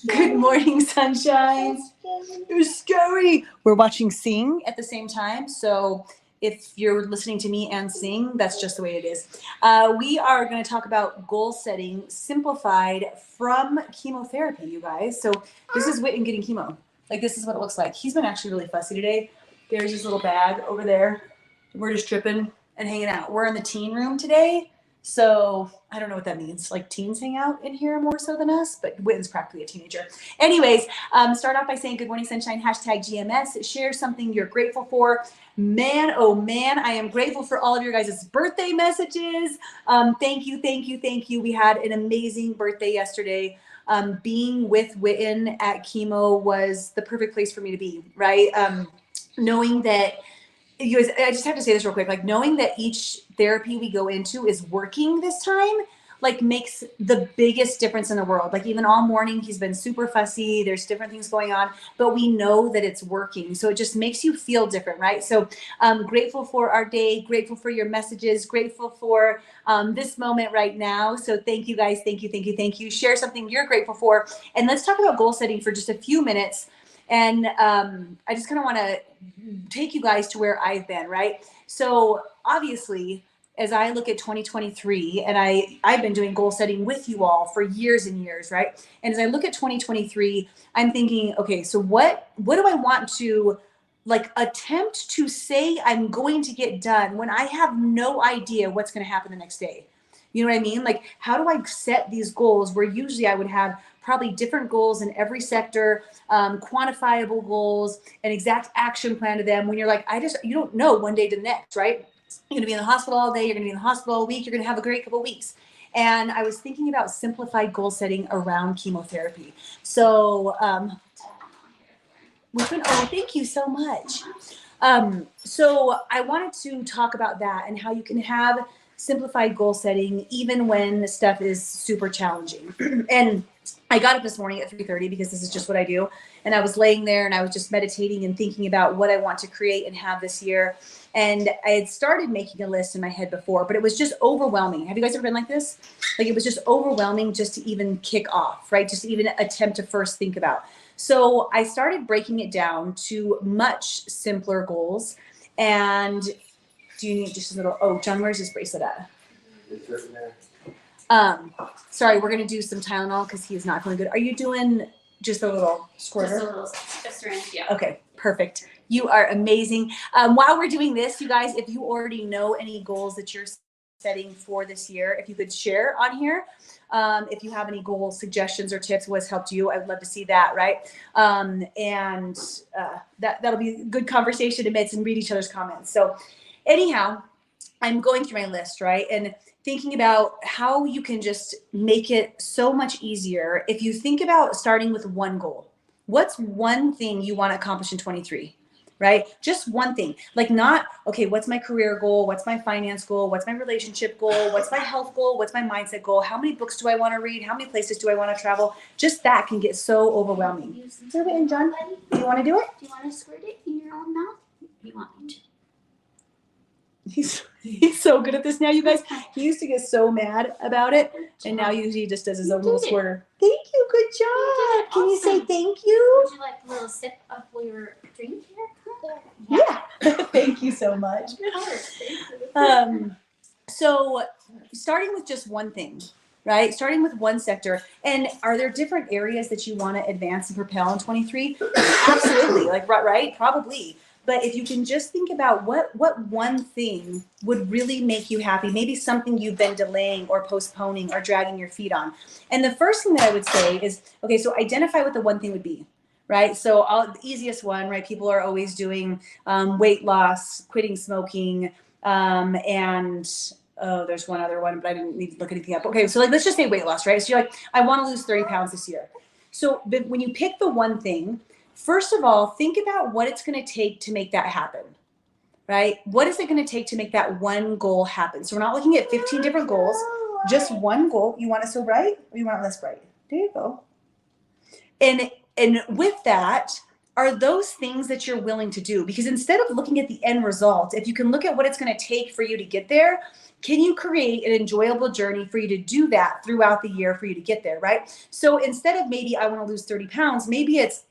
Good morning, sunshine. You're scary. We're watching Sing at the same time, so if you're listening to me and Sing, that's just the way it is. We are going to talk about goal setting simplified from chemotherapy, you guys. So this is Witten getting chemo. Like, this is what it looks like. He's been actually really fussy today. There's his little bag over there. We're just tripping and hanging out. We're in the teen room today. So I don't know what that means. Like, teens hang out in here more so than us, but Witten's practically a teenager. Anyways, start off by saying good morning, sunshine, hashtag GMS. Share something you're grateful for. Man, oh man, I am grateful for all of your guys' birthday messages. Thank you, thank you, thank you. We had an amazing birthday yesterday. Being with Witten at chemo was the perfect place for me to be, right? Knowing that, you guys, I just have to say this real quick, like knowing that each therapy we go into is working this time, like makes the biggest difference in the world. Like even all morning, he's been super fussy. There's different things going on, but we know that it's working. So it just makes you feel different, right? So grateful for our day, grateful for your messages, grateful for this moment right now. So thank you guys. Thank you, thank you, thank you. Share something you're grateful for. And let's talk about goal setting for just a few minutes. And I just kind of want to take you guys to where I've been, right? So obviously, as I look at 2023, and I've been doing goal setting with you all for years and years, right? And as I look at 2023, I'm thinking, okay, so what do I want to like attempt to say I'm going to get done when I have no idea what's going to happen the next day? You know what I mean? Like, how do I set these goals where usually I would have probably different goals in every sector, quantifiable goals, an exact action plan to them, when you're like, you don't know one day to the next, right? You're going to be in the hospital all day. You're going to be in the hospital all week. You're going to have a great couple of weeks. And I was thinking about simplified goal setting around chemotherapy. So, which one? Oh, thank you so much. So I wanted to talk about that and how you can have simplified goal setting even when the stuff is super challenging. And I got up this morning at 3:30 because this is just what I do. And I was laying there and I was just meditating and thinking about what I want to create and have this year. And I had started making a list in my head before, but it was just overwhelming. Have you guys ever been like this? Like, it was just overwhelming just to even kick off, right? Just to even attempt to first think about. So I started breaking it down to much simpler goals. And do you need just a little, oh, John, where's his bracelet at? Sorry, we're going to do some Tylenol because he is not feeling good. Are you doing just a little squirter? Just a little syringe, yeah. Okay, perfect. You are amazing. While we're doing this, you guys, if you already know any goals that you're setting for this year, if you could share on here. If you have any goal suggestions or tips, what's helped you, I'd love to see that, right? That'll be a good conversation amidst and read each other's comments. So anyhow, I'm going through my list, right? And thinking about how you can just make it so much easier. If you think about starting with one goal, what's one thing you want to accomplish in 23? Right? Just one thing. Like, not, okay, what's my career goal? What's my finance goal? What's my relationship goal? What's my health goal? What's my mindset goal? How many books do I want to read? How many places do I want to travel? Just that can get so overwhelming. So, and John, do you want to do it? Do you want to squirt it in your own mouth? You want me to? He's so good at this now, you guys. He used to get so mad about it, and now he just does his own little squirter. Thank you, good job. Can you say thank you? Would you like a little sip of your drink here? Yeah. Thank you so much. So starting with just one thing, right? Starting with one sector. And are there different areas that you want to advance and propel in 23? Absolutely. Like, right? Probably. But if you can just think about what one thing would really make you happy, maybe something you've been delaying or postponing or dragging your feet on. And the first thing that I would say is, okay, so identify what the one thing would be, right? So the easiest one, right? People are always doing weight loss, quitting smoking, and there's one other one, but I didn't need to look anything up. Okay, so like, let's just say weight loss, right? So you're like, I want to lose 30 pounds this year. So when you pick the one thing, first of all, think about what it's going to take to make that happen, right? What is it going to take to make that one goal happen? So we're not looking at 15 different goals, just one goal. You want it so bright or you want it less bright? There you go. And with that, are those things that you're willing to do? Because instead of looking at the end result, if you can look at what it's going to take for you to get there, can you create an enjoyable journey for you to do that throughout the year for you to get there, right? So instead of maybe I want to lose 30 pounds, maybe it's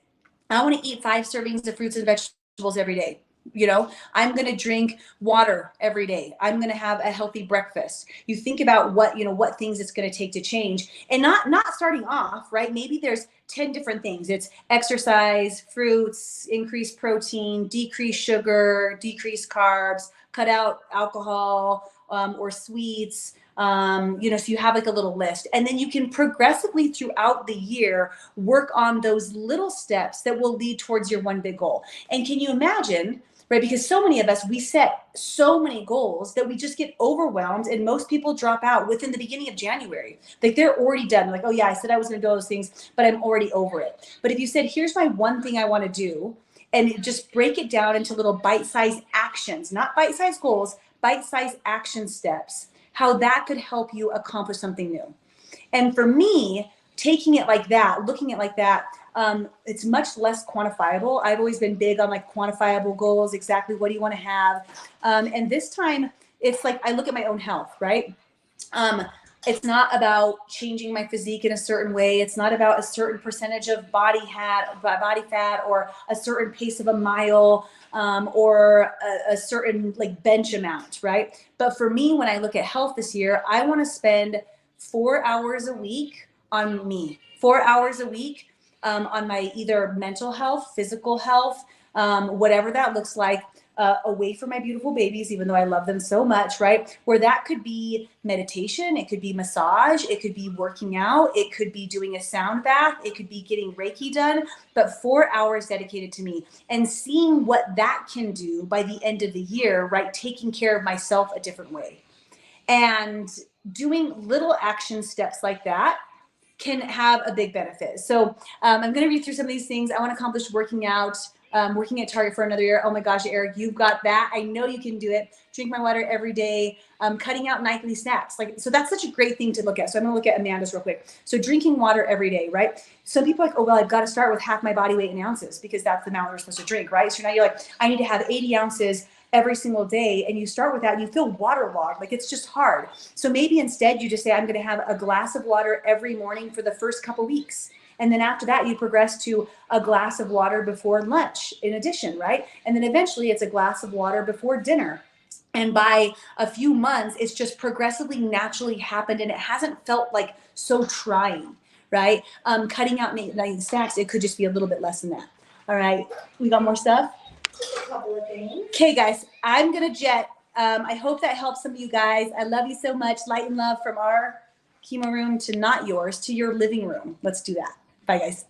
I want to eat 5 servings of fruits and vegetables every day. You know, I'm going to drink water every day. I'm going to have a healthy breakfast. You think about what things it's going to take to change, and not starting off, right? Maybe there's 10 different things. It's exercise, fruits, increase protein, decrease sugar, decrease carbs, cut out alcohol, or sweets. So you have like a little list, and then you can progressively throughout the year work on those little steps that will lead towards your one big goal. And can you imagine, right? Because so many of us, we set so many goals that we just get overwhelmed, and most people drop out within the beginning of January. Like they're already done. Like, oh yeah, I said I was going to do all those things, but I'm already over it. But if you said, here's my one thing I want to do, and just break it down into little bite-sized actions, not bite-sized goals, bite-sized action steps, how that could help you accomplish something new. And for me, taking it like that, looking at it like that, it's much less quantifiable. I've always been big on like quantifiable goals, exactly what do you want to have. And this time it's like, I look at my own health, right? It's not about changing my physique in a certain way. It's not about a certain percentage of body fat or a certain pace of a mile, or a certain like bench amount, right? But for me, when I look at health this year, I want to spend 4 hours a week on me, 4 hours a week, on my either mental health, physical health, whatever that looks like, away from my beautiful babies, even though I love them so much, right? Where that could be meditation, it could be massage, it could be working out, it could be doing a sound bath, it could be getting Reiki done, but 4 hours dedicated to me, and seeing what that can do by the end of the year, right? Taking care of myself a different way. And doing little action steps like that can have a big benefit. So I'm going to read through some of these things. I want to accomplish working out, working at Target for another year. Oh my gosh, Eric, you've got that. I know you can do it. Drink my water every day. Cutting out nightly snacks. So that's such a great thing to look at. So I'm going to look at Amanda's real quick. So drinking water every day, right? Some people are like, oh, well, I've got to start with half my body weight in ounces because that's the amount we're supposed to drink, right? So now you're like, I need to have 80 ounces every single day, and you start with that and you feel waterlogged, like it's just hard. So maybe instead you just say, I'm going to have a glass of water every morning for the first couple weeks. And then after that, you progress to a glass of water before lunch in addition, right? And then eventually it's a glass of water before dinner. And by a few months, it's just progressively naturally happened, and it hasn't felt like so trying, right? Cutting out night snacks, it could just be a little bit less than that. All right, we got more stuff? A couple of things. Okay, guys, I'm gonna jet. I hope that helps some of you guys. I love you so much. Light and love from our chemo room to not yours, to your living room. Let's do that. Bye, guys.